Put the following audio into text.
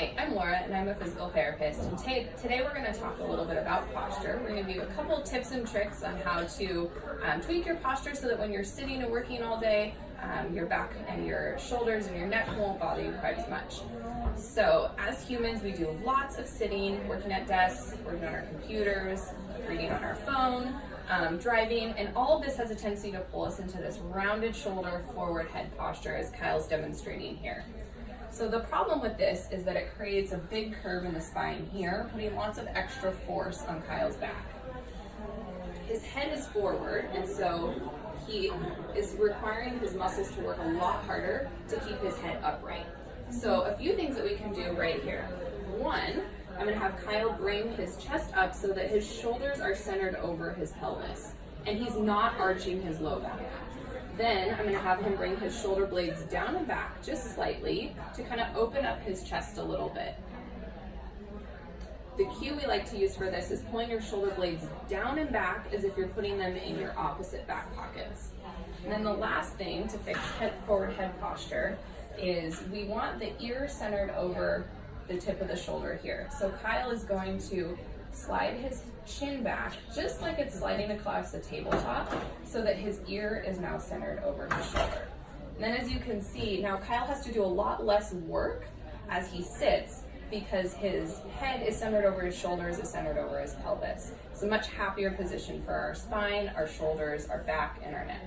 Hi, I'm Laura and I'm a physical therapist, and today we're going to talk a little bit about posture. We're going to give you a couple tips and tricks on how to tweak your posture so that when you're sitting and working all day, your back and your shoulders and your neck won't bother you quite as much. So as humans, we do lots of sitting, working at desks, working on our computers, reading on our phone, driving, and all of this has a tendency to pull us into this rounded shoulder, forward head posture, as Kyle's demonstrating here. So the problem with this is that it creates a big curve in the spine here, putting lots of extra force on Kyle's back. His head is forward, and so he is requiring his muscles to work a lot harder to keep his head upright. So a few things that we can do right here. One, I'm going to have Kyle bring his chest up so that his shoulders are centered over his pelvis, and he's not arching his low back. Then I'm going to have him bring his shoulder blades down and back just slightly to kind of open up his chest a little bit. The cue we like to use for this is pulling your shoulder blades down and back as if you're putting them in your opposite back pockets. And then the last thing to fix forward head posture is we want the ear centered over the tip of the shoulder here. So Kyle is going to slide his chin back just like it's sliding across the tabletop so that his ear is now centered over his shoulder. And then as you can see, now Kyle has to do a lot less work as he sits because his head is centered over his shoulders, is centered over his pelvis. It's a much happier position for our spine, our shoulders, our back, and our neck.